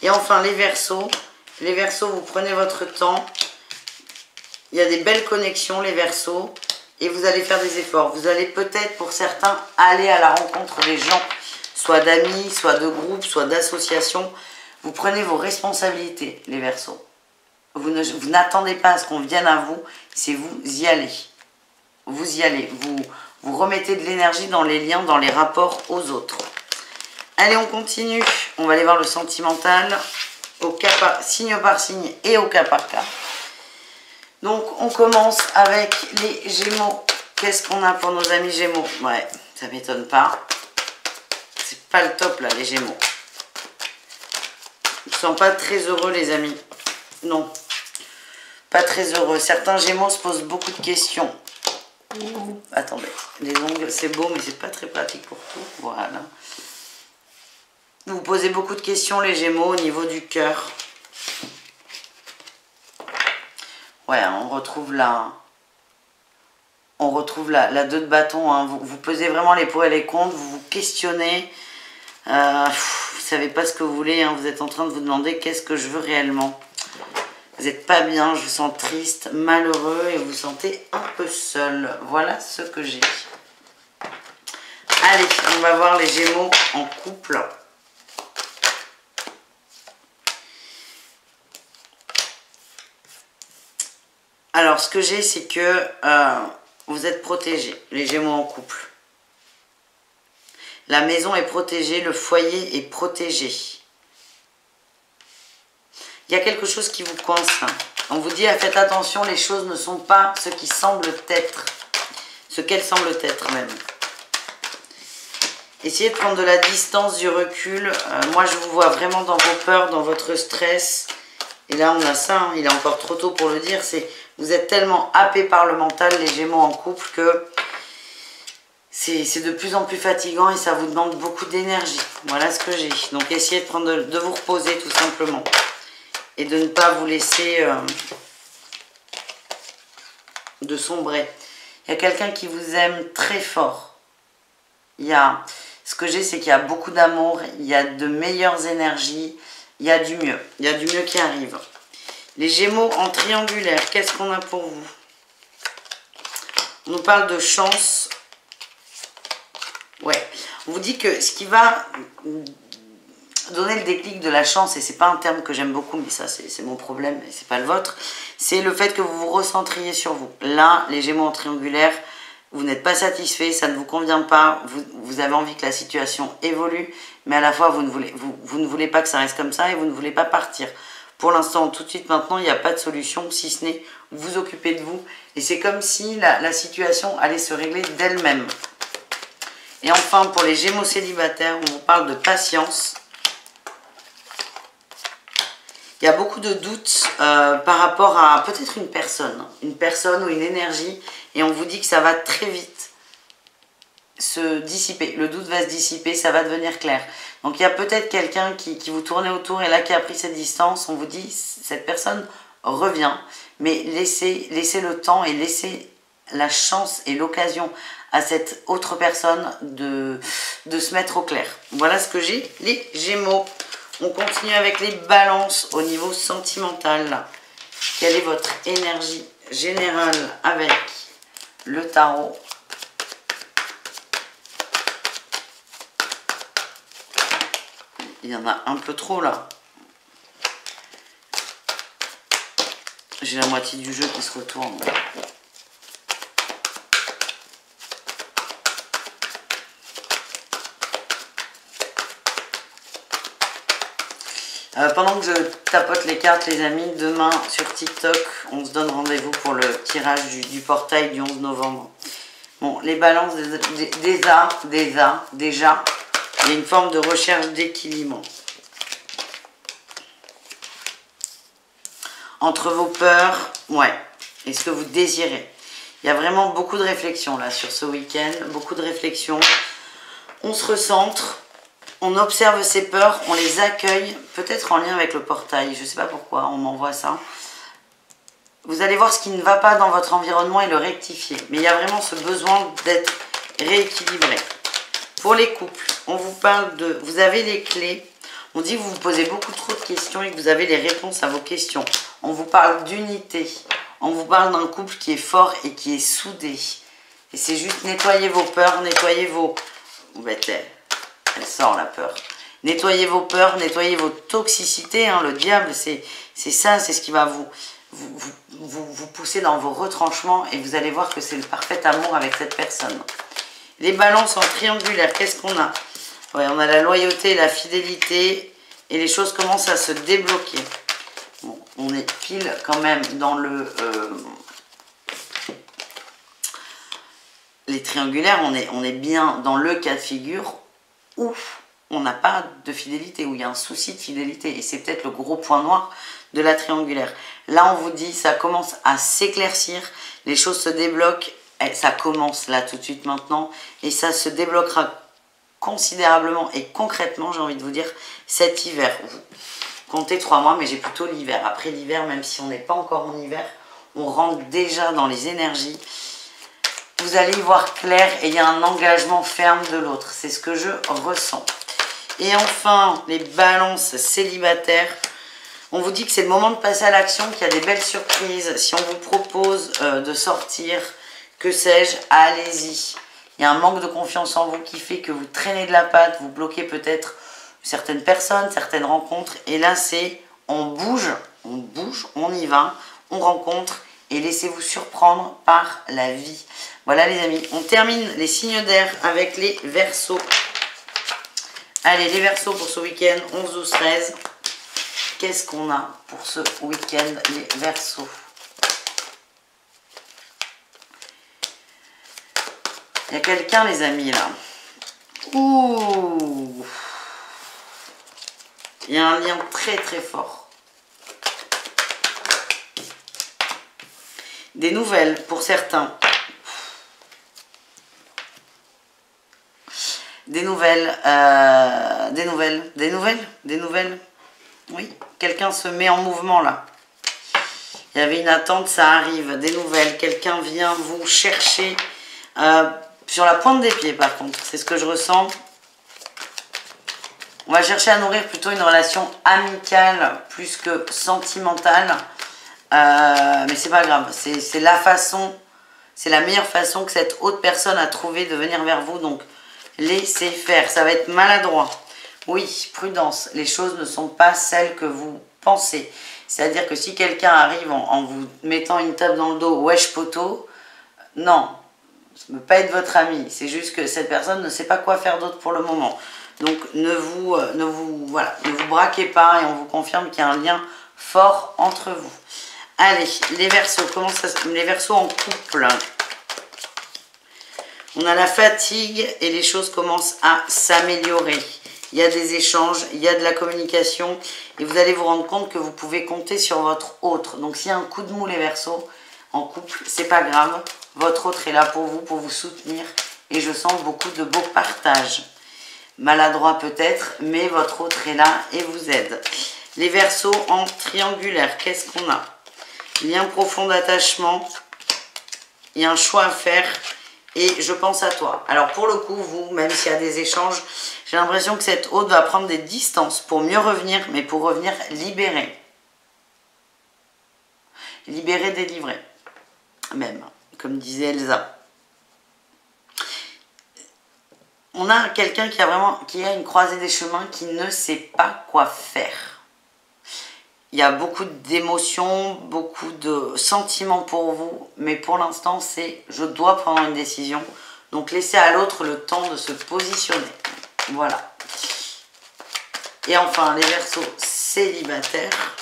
Et enfin les Verseaux, vous prenez votre temps, il y a des belles connexions les Verseaux, et vous allez faire des efforts. Vous allez peut-être pour certains aller à la rencontre des gens, soit d'amis, soit de groupes, soit d'associations. Vous prenez vos responsabilités les Verseaux. Vous n'attendez pas à ce qu'on vienne à vous, c'est vous y allez. Vous y allez, vous remettez de l'énergie dans les liens, dans les rapports aux autres. Allez, on continue. On va aller voir le sentimental, signe par signe et au cas par cas. Donc, on commence avec les Gémeaux. Qu'est-ce qu'on a pour nos amis Gémeaux? Ouais, ça ne m'étonne pas. C'est pas le top, là, les Gémeaux. Ils ne sont pas très heureux, les amis. Non, pas très heureux. Certains Gémeaux se posent beaucoup de questions. Attendez, les ongles c'est beau mais c'est pas très pratique pour tout. Voilà. Vous vous posez beaucoup de questions les Gémeaux au niveau du cœur. Ouais, on retrouve la 2 de bâton. Hein. Vous pesez vraiment les pour et les contre, vous vous questionnez. Vous savez pas ce que vous voulez, hein. Vous êtes en train de vous demander qu'est-ce que je veux réellement. Vous n'êtes pas bien, je vous sens triste, malheureux et vous vous sentez un peu seul. Voilà ce que j'ai. Allez, on va voir les Gémeaux en couple. Alors, ce que j'ai, c'est que vous êtes protégés, les Gémeaux en couple. La maison est protégée, le foyer est protégé. Il y a quelque chose qui vous coince. On vous dit, faites attention, les choses ne sont pas ce qui semblent être. Ce qu'elles semblent être même. Essayez de prendre de la distance, du recul. Moi, je vous vois vraiment dans vos peurs, dans votre stress. Et là, on a ça, hein, il est encore trop tôt pour le dire. Vous êtes tellement happés par le mental, les Gémeaux en couple, que c'est de plus en plus fatigant et ça vous demande beaucoup d'énergie. Voilà ce que j'ai. Donc, essayez de vous reposer tout simplement. Et de ne pas vous laisser de sombrer. Il y a quelqu'un qui vous aime très fort. Ce que j'ai, c'est qu'il y a beaucoup d'amour, il y a de meilleures énergies, il y a du mieux. Il y a du mieux qui arrive. Les Gémeaux en triangulaire, qu'est-ce qu'on a pour vous? On nous parle de chance. Ouais. On vous dit que ce qui va donner le déclic de la chance, et c'est pas un terme que j'aime beaucoup, mais ça c'est mon problème et c'est pas le vôtre, c'est le fait que vous vous recentriez sur vous. Là, les Gémeaux en triangulaire, vous n'êtes pas satisfait, ça ne vous convient pas, vous avez envie que la situation évolue, mais à la fois vous ne voulez pas que ça reste comme ça et vous ne voulez pas partir. Pour l'instant, tout de suite maintenant, il n'y a pas de solution, si ce n'est vous occuper de vous. Et c'est comme si la situation allait se régler d'elle-même. Et enfin, pour les Gémeaux célibataires, on vous parle de patience. Il y a beaucoup de doutes par rapport à peut-être une personne ou une énergie, et on vous dit que ça va très vite se dissiper. Le doute va se dissiper, ça va devenir clair. Donc il y a peut-être quelqu'un qui vous tournait autour et là qui a pris cette distance. On vous dit, cette personne revient, mais laissez le temps et laissez la chance et l'occasion à cette autre personne de se mettre au clair. Voilà ce que j'ai, les Gémeaux. On continue avec les balances au niveau sentimental. Quelle est votre énergie générale avec le tarot? Il y en a un peu trop là. J'ai la moitié du jeu qui se retourne. Pendant que je tapote les cartes, les amis, demain sur TikTok, on se donne rendez-vous pour le tirage du portail du 11 novembre. Bon, les balances, déjà, il y a une forme de recherche d'équilibre. Entre vos peurs, ouais, et ce que vous désirez. Il y a vraiment beaucoup de réflexions là sur ce week-end, beaucoup de réflexions. On se recentre. On observe ces peurs, on les accueille, peut-être en lien avec le portail, je ne sais pas pourquoi, on m'envoie ça. Vous allez voir ce qui ne va pas dans votre environnement et le rectifier. Mais il y a vraiment ce besoin d'être rééquilibré. Pour les couples, on vous parle de... Vous avez les clés, on dit que vous vous posez beaucoup trop de questions et que vous avez les réponses à vos questions. On vous parle d'unité, on vous parle d'un couple qui est fort et qui est soudé. Et c'est juste nettoyer vos peurs, nettoyer vos... Elle sort la peur. Nettoyez vos peurs, nettoyez vos toxicités. Hein. Le diable, c'est ça, c'est ce qui va vous pousser dans vos retranchements et vous allez voir que c'est le parfait amour avec cette personne. Les balances en triangulaire, qu'est-ce qu'on a? Ouais, on a la loyauté, la fidélité et les choses commencent à se débloquer. Bon, on est pile quand même dans le... les triangulaires, on est bien dans le cas de figure où on n'a pas de fidélité, où il y a un souci de fidélité. Et c'est peut-être le gros point noir de la triangulaire. Là, on vous dit, ça commence à s'éclaircir, les choses se débloquent, ça commence là tout de suite maintenant, et ça se débloquera considérablement et concrètement, j'ai envie de vous dire, cet hiver. Vous comptez 3 mois, mais j'ai plutôt l'hiver. Après l'hiver, même si on n'est pas encore en hiver, on rentre déjà dans les énergies. Vous allez y voir clair et il y a un engagement ferme de l'autre. C'est ce que je ressens. Et enfin, les balances célibataires. On vous dit que c'est le moment de passer à l'action, qu'il y a des belles surprises. Si on vous propose de sortir, que sais-je, allez-y. Il y a un manque de confiance en vous qui fait que vous traînez de la patte, vous bloquez peut-être certaines personnes, certaines rencontres. Et là, c'est on bouge, on y va, on rencontre et laissez-vous surprendre par la vie. Voilà les amis, on termine les signes d'air avec les Verseaux. Allez, les Verseaux pour ce week-end, 11, 12, 13. Qu'est-ce qu'on a pour ce week-end, les Verseaux? Il y a quelqu'un, les amis, là. Ouh! Il y a un lien très très fort. Des nouvelles pour certains. Des nouvelles. Oui, quelqu'un se met en mouvement là. Il y avait une attente, ça arrive. Des nouvelles, quelqu'un vient vous chercher sur la pointe des pieds par contre. C'est ce que je ressens. On va chercher à nourrir plutôt une relation amicale plus que sentimentale. Mais c'est pas grave, c'est la façon C'est la meilleure façon que cette autre personne a trouvé de venir vers vous. Donc, laissez faire. Ça va être maladroit. Oui, prudence. Les choses ne sont pas celles que vous pensez. C'est-à-dire que si quelqu'un arrive en vous mettant une tape dans le dos, wesh poteau, non, ça ne peut pas être votre ami. C'est juste que cette personne ne sait pas quoi faire d'autre pour le moment. Donc, ne vous braquez pas et on vous confirme qu'il y a un lien fort entre vous. Allez, les Verseaux, les Verseaux en couple. On a la fatigue et les choses commencent à s'améliorer. Il y a des échanges, il y a de la communication et vous allez vous rendre compte que vous pouvez compter sur votre autre. Donc s'il y a un coup de mou les Verseaux en couple, c'est pas grave. Votre autre est là pour vous soutenir et je sens beaucoup de beaux partages. Maladroit peut-être, mais votre autre est là et vous aide. Les Verseaux en triangulaire, qu'est-ce qu'on a? Lien profond d'attachement, il y a un choix à faire et je pense à toi. Alors pour le coup, vous, même s'il y a des échanges, j'ai l'impression que cette hôte va prendre des distances pour mieux revenir, mais pour revenir libérée. Libérée, délivrée. Même, comme disait Elsa. On a quelqu'un qui a une croisée des chemins qui ne sait pas quoi faire. Il y a beaucoup d'émotions, beaucoup de sentiments pour vous, mais pour l'instant, c'est je dois prendre une décision. Donc, laissez à l'autre le temps de se positionner. Voilà. Et enfin, les Verseaux célibataires.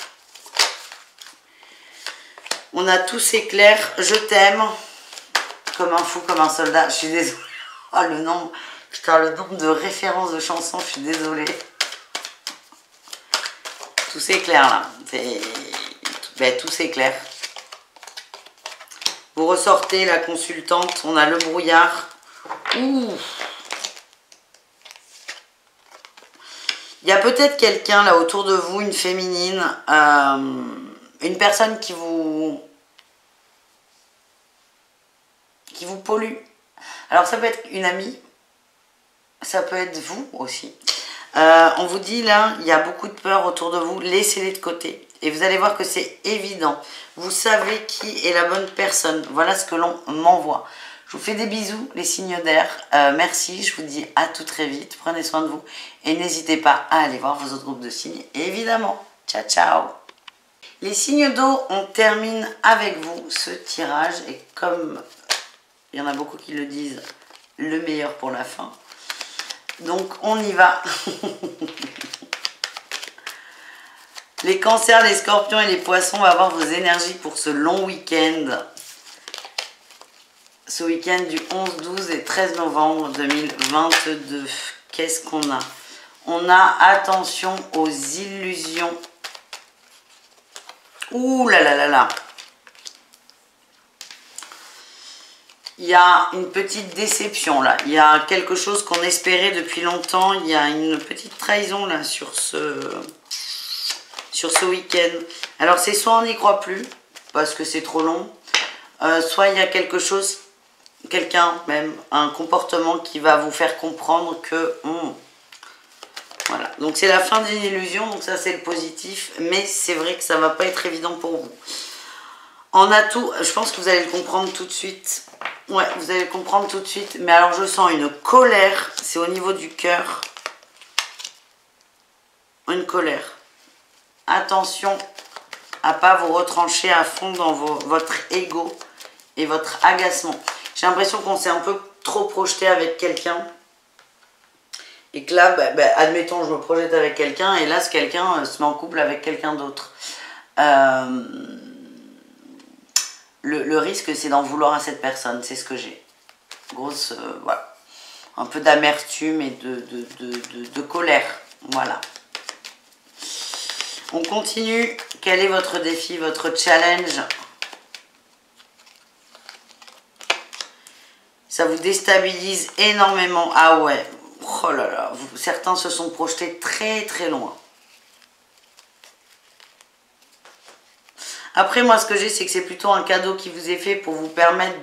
On a tous éclair, je t'aime, comme un fou, comme un soldat. Je suis désolée. Oh, le nombre de références de chansons, je suis désolée. Tout s'éclaire là, tout s'éclaire. Vous ressortez la consultante, on a le brouillard. Ouh. Il y a peut-être quelqu'un là autour de vous, une féminine, une personne qui vous pollue. Alors ça peut être une amie, ça peut être vous aussi. On vous dit là, il y a beaucoup de peur autour de vous, laissez-les de côté. Et vous allez voir que c'est évident. Vous savez qui est la bonne personne. Voilà ce que l'on m'envoie. Je vous fais des bisous, les signes d'air. Merci, je vous dis à tout très vite. Prenez soin de vous. Et n'hésitez pas à aller voir vos autres groupes de signes, évidemment. Ciao, ciao. Les signes d'eau, on termine avec vous ce tirage. Et comme il y en a beaucoup qui le disent, le meilleur pour la fin. Donc, on y va. Les cancers, les scorpions et les poissons, on va voir vos énergies pour ce long week-end. Ce week-end du 11, 12 et 13 novembre 2022. Qu'est-ce qu'on a? On a attention aux illusions. Ouh là là là là. Il y a une petite déception là. Il y a quelque chose qu'on espérait depuis longtemps. Il y a une petite trahison là sur ce week-end. Alors c'est soit on n'y croit plus parce que c'est trop long, soit il y a quelque chose, quelqu'un même, un comportement qui va vous faire comprendre que voilà. Donc c'est la fin d'une illusion, donc ça c'est le positif, mais c'est vrai que ça va pas être évident pour vous. En atout, je pense que vous allez le comprendre tout de suite. Ouais, vous allez le comprendre tout de suite. Mais alors, je sens une colère. C'est au niveau du cœur. Une colère. Attention à ne pas vous retrancher à fond dans votre ego et votre agacement. J'ai l'impression qu'on s'est un peu trop projeté avec quelqu'un. Et que là, admettons, je me projette avec quelqu'un. Et là, ce quelqu'un se met en couple avec quelqu'un d'autre. Le risque, c'est d'en vouloir à cette personne, c'est ce que j'ai. Grosse, voilà. Un peu d'amertume et de colère, voilà. On continue. Quel est votre défi, votre challenge? Ça vous déstabilise énormément. Ah ouais, oh là là, certains se sont projetés très très loin. Après, moi, ce que j'ai, c'est que c'est plutôt un cadeau qui vous est fait pour vous permettre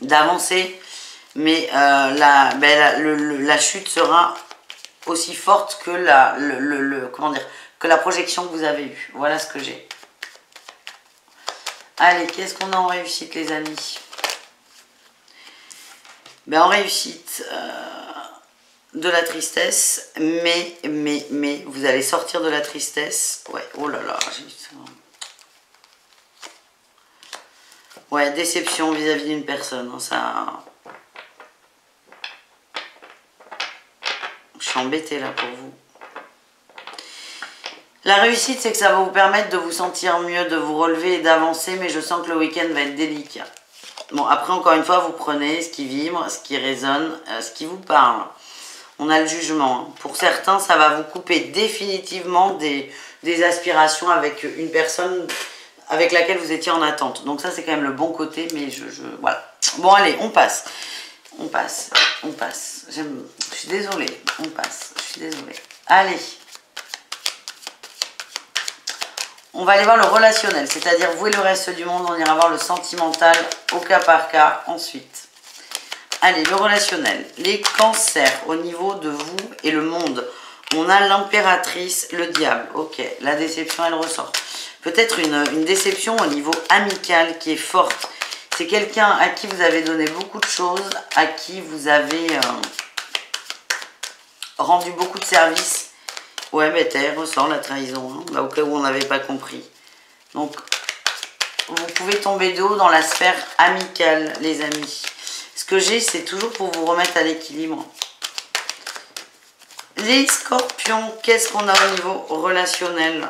d'avancer. Mais la chute sera aussi forte que que la projection que vous avez eue. Voilà ce que j'ai. Allez, qu'est-ce qu'on a en réussite, les amis? Ben, en réussite, de la tristesse, mais, vous allez sortir de la tristesse. Ouais, oh là là, j'ai eu ça. Ouais, déception vis-à-vis d'une personne, hein, ça... Je suis embêtée là pour vous. La réussite, c'est que ça va vous permettre de vous sentir mieux, de vous relever et d'avancer, mais je sens que le week-end va être délicat. Bon, après, encore une fois, vous prenez ce qui vibre, ce qui résonne, ce qui vous parle. On a le jugement. Pour certains, ça va vous couper définitivement des aspirations avec une personne avec laquelle vous étiez en attente. Donc ça, c'est quand même le bon côté, mais voilà. Bon, allez, on passe. On passe. Je suis désolée. On passe. Je suis désolée. Allez. On va aller voir le relationnel, c'est-à-dire vous et le reste du monde, on ira voir le sentimental au cas par cas ensuite. Allez, le relationnel, les cancers au niveau de vous et le monde. On a l'impératrice, le diable. Ok, la déception, elle ressort. Peut-être une déception au niveau amical qui est forte. C'est quelqu'un à qui vous avez donné beaucoup de choses, à qui vous avez rendu beaucoup de services. Ouais, mais elle ressort la trahison, hein, là, au cas où on n'avait pas compris. Donc, vous pouvez tomber de haut dans la sphère amicale, les amis. Ce que j'ai, c'est toujours pour vous remettre à l'équilibre. Les scorpions, qu'est-ce qu'on a au niveau relationnel?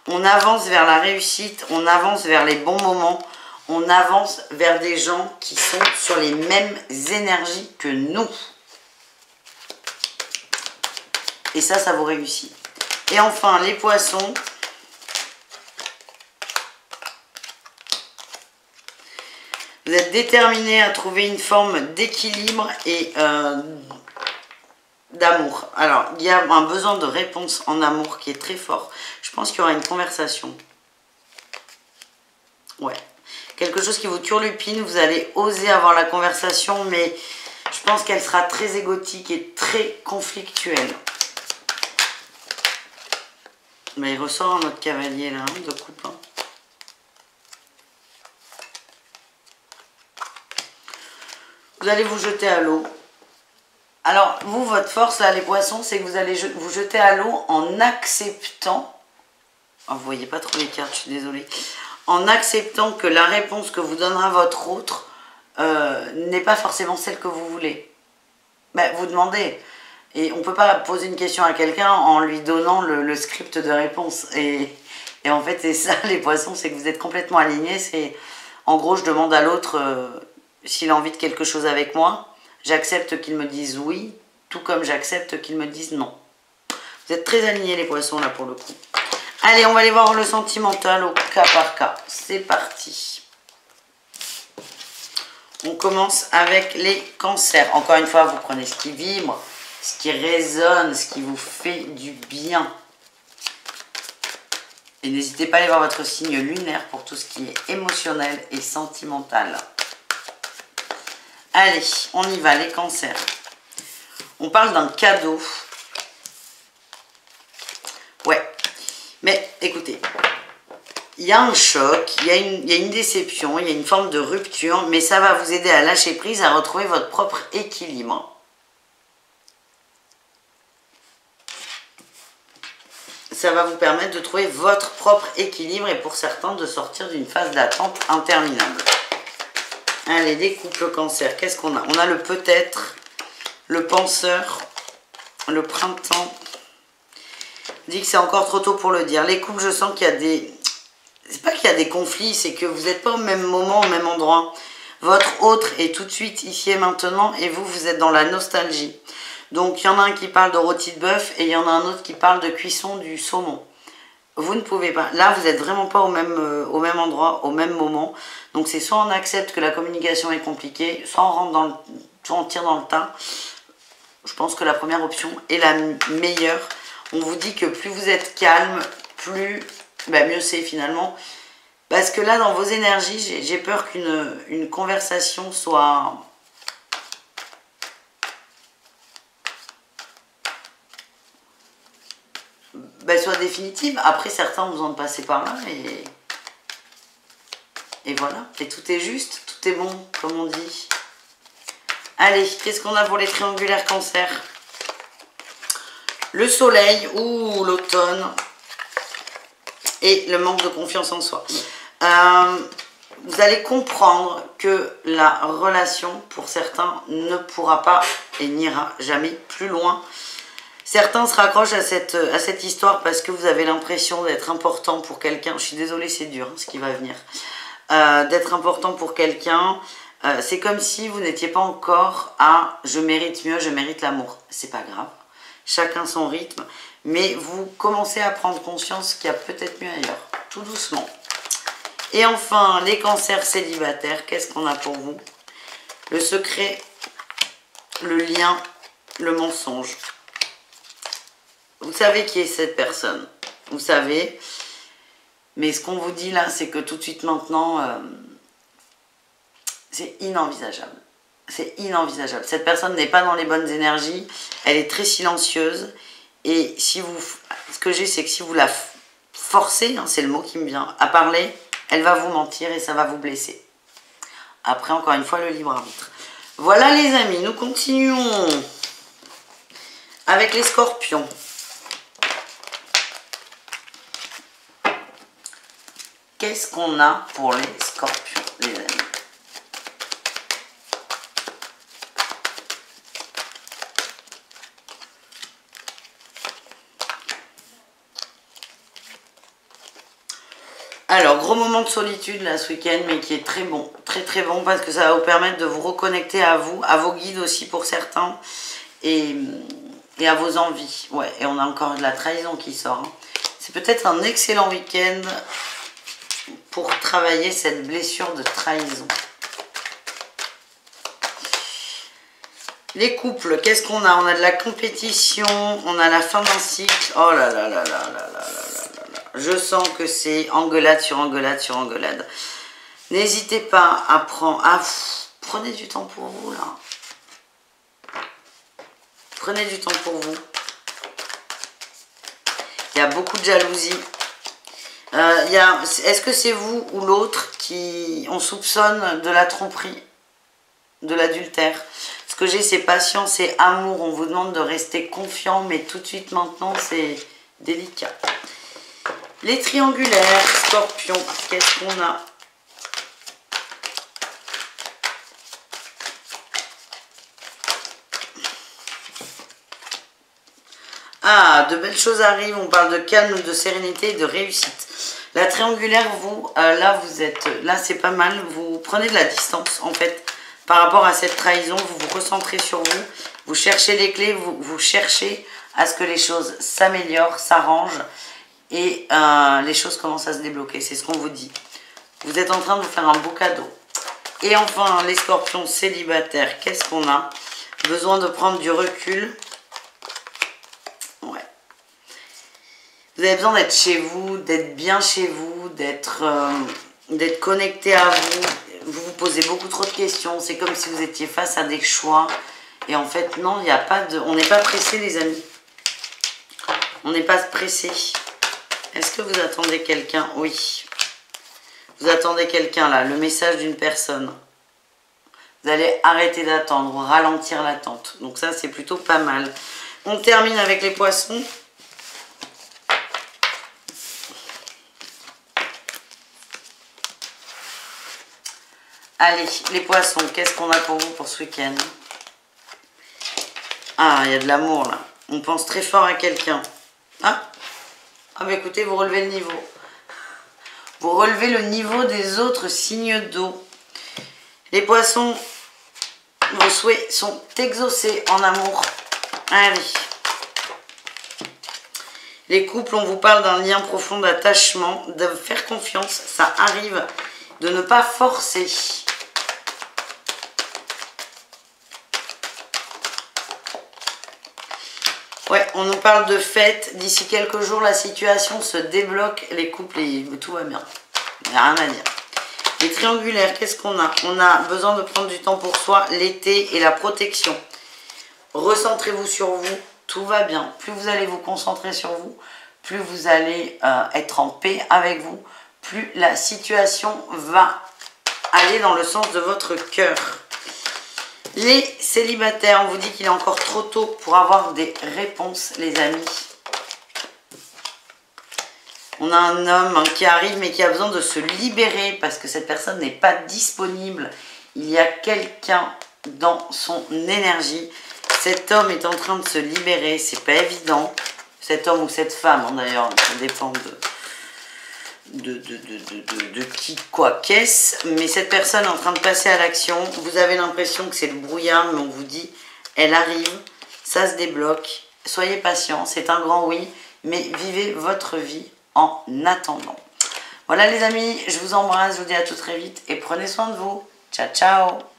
On avance vers la réussite, on avance vers les bons moments, on avance vers des gens qui sont sur les mêmes énergies que nous. Et ça, ça vous réussit. Et enfin, les poissons. Vous êtes déterminés à trouver une forme d'équilibre et d'amour. Alors, il y a un besoin de réponse en amour qui est très fort. Je pense qu'il y aura une conversation. Ouais. Quelque chose qui vous turlupine, vous allez oser avoir la conversation, mais je pense qu'elle sera très égotique et très conflictuelle. Mais il ressort notre cavalier là, de coupe. Hein. Vous allez vous jeter à l'eau. Alors, vous, votre force là, les poissons, c'est que vous allez vous jeter à l'eau en acceptant... Oh, vous voyez pas trop les cartes, je suis désolée. En acceptant que la réponse que vous donnera votre autre n'est pas forcément celle que vous voulez. Ben, vous demandez... Et on ne peut pas poser une question à quelqu'un en lui donnant le script de réponse. Et en fait, c'est ça, les poissons, c'est que vous êtes complètement alignés. C'est, en gros, je demande à l'autre s'il a envie de quelque chose avec moi. J'accepte qu'il me dise oui, tout comme j'accepte qu'il me dise non. Vous êtes très alignés, les poissons, là, pour le coup. Allez, on va aller voir le sentimental au cas par cas. C'est parti. On commence avec les cancers. Encore une fois, vous prenez ce qui vibre, ce qui résonne, ce qui vous fait du bien. Et n'hésitez pas à aller voir votre signe lunaire pour tout ce qui est émotionnel et sentimental. Allez, on y va, les cancers. On parle d'un cadeau. Ouais, mais écoutez, il y a un choc, il y a une déception, il y a une forme de rupture, mais ça va vous aider à lâcher prise, à retrouver votre propre équilibre. Ça va vous permettre de trouver votre propre équilibre et pour certains de sortir d'une phase d'attente interminable. Allez, des couples cancer, qu'est-ce qu'on a? On a le peut-être, le penseur, le printemps. On dit que c'est encore trop tôt pour le dire. Les couples, je sens qu'il y a des... C'est pas qu'il y a des conflits, c'est que vous n'êtes pas au même moment, au même endroit. Votre autre est tout de suite ici et maintenant et vous, vous êtes dans la nostalgie. Donc, il y en a un qui parle de rôti de bœuf et il y en a un autre qui parle de cuisson du saumon. Vous ne pouvez pas. Là, vous n'êtes vraiment pas au même endroit, au même moment. Donc, c'est soit on accepte que la communication est compliquée, soit on rentre soit on tire dans le tas. Je pense que la première option est la meilleure. On vous dit que plus vous êtes calme, plus mieux c'est finalement. Parce que là, dans vos énergies, j'ai peur qu'une conversation soit... soit définitive. Après, certains ont besoin de passer par là et Et voilà, et tout est juste, tout est bon, comme on dit. Allez, qu'est-ce qu'on a pour les triangulaires Cancer? Le soleil ou l'automne et le manque de confiance en soi. Vous allez comprendre que la relation, pour certains, ne pourra pas et n'ira jamais plus loin. Certains se raccrochent à cette histoire parce que vous avez l'impression d'être important pour quelqu'un. Je suis désolée, c'est dur hein, ce qui va venir. D'être important pour quelqu'un, c'est comme si vous n'étiez pas encore à « je mérite mieux, je mérite l'amour ». C'est pas grave, chacun son rythme, mais vous commencez à prendre conscience qu'il y a peut-être mieux ailleurs, tout doucement. Et enfin, les cancers célibataires, qu'est-ce qu'on a pour vous? Le secret, le lien, le mensonge. Vous savez qui est cette personne, vous savez, mais ce qu'on vous dit là, c'est que tout de suite maintenant, c'est inenvisageable. C'est inenvisageable. Cette personne n'est pas dans les bonnes énergies, elle est très silencieuse, et si vous, ce que j'ai, c'est que si vous la forcez, hein, c'est le mot qui me vient, à parler, elle va vous mentir et ça va vous blesser. Après, encore une fois, le libre arbitre. Voilà les amis, nous continuons avec les scorpions. Qu'est-ce qu'on a pour les scorpions, les amis? Alors, gros moment de solitude là ce week-end, mais qui est très bon, très bon, parce que ça va vous permettre de vous reconnecter à vous, à vos guides aussi pour certains, et à vos envies. Ouais, et on a encore de la trahison qui sort. Hein. C'est peut-être un excellent week-end pour travailler cette blessure de trahison. Les couples, qu'est-ce qu'on a? On a de la compétition, on a la fin d'un cycle. Oh là là là là là là là là là. Je sens que c'est engueulade sur engueulade sur engueulade. N'hésitez pas à prendre... prenez du temps pour vous là. Prenez du temps pour vous. Il y a beaucoup de jalousie. Est-ce que c'est vous ou l'autre qui... On soupçonne de la tromperie, de l'adultère? Ce que j'ai, c'est patience et amour. On vous demande de rester confiant, mais tout de suite maintenant, c'est délicat. Les triangulaires, scorpions, qu'est-ce qu'on a? Ah, de belles choses arrivent. On parle de calme, de sérénité et de réussite. La triangulaire, vous, là, vous êtes... Là, c'est pas mal. Vous prenez de la distance, en fait. Par rapport à cette trahison, vous vous recentrez sur vous, vous cherchez les clés, vous cherchez à ce que les choses s'améliorent, s'arrangent et les choses commencent à se débloquer. C'est ce qu'on vous dit. Vous êtes en train de vous faire un beau cadeau. Et enfin, les scorpions célibataires, qu'est-ce qu'on a? Besoin de prendre du recul. Ouais. Vous avez besoin d'être chez vous, d'être bien chez vous, d'être connecté à vous. Vous vous posez beaucoup trop de questions. C'est comme si vous étiez face à des choix. Et en fait, non, il n'y a pas de... On n'est pas pressé, les amis. On n'est pas pressé. Est-ce que vous attendez quelqu'un? Oui. Vous attendez quelqu'un, là. Le message d'une personne. Vous allez arrêter d'attendre ou ralentir l'attente. Donc ça, c'est plutôt pas mal. On termine avec les poissons. Allez, les poissons, qu'est-ce qu'on a pour vous pour ce week-end? Ah, il y a de l'amour là. On pense très fort à quelqu'un. Ah, bah écoutez, vous relevez le niveau. Vous relevez le niveau des autres signes d'eau. Les poissons, vos souhaits sont exaucés en amour. Allez. Les couples, on vous parle d'un lien profond d'attachement, de faire confiance. Ça arrive, de ne pas forcer. Ouais, on nous parle de fête. D'ici quelques jours, la situation se débloque. Les couples, tout va bien. Il n'y a rien à dire. Les triangulaires, qu'est-ce qu'on a? On a besoin de prendre du temps pour soi, l'été et la protection. Recentrez-vous sur vous, tout va bien. Plus vous allez vous concentrer sur vous, plus vous allez être en paix avec vous, plus la situation va aller dans le sens de votre cœur. Les célibataires, on vous dit qu'il est encore trop tôt pour avoir des réponses, les amis. On a un homme qui arrive mais qui a besoin de se libérer parce que cette personne n'est pas disponible. Il y a quelqu'un dans son énergie. Cet homme est en train de se libérer, c'est pas évident. Cet homme ou cette femme, hein, d'ailleurs, ça dépend de qui, quoi, qu'est-ce. Mais cette personne est en train de passer à l'action. Vous avez l'impression que c'est le brouillard, mais on vous dit, elle arrive, ça se débloque. Soyez patient, c'est un grand oui, mais vivez votre vie en attendant. Voilà les amis, je vous embrasse, je vous dis à tout très vite et prenez soin de vous. Ciao, ciao!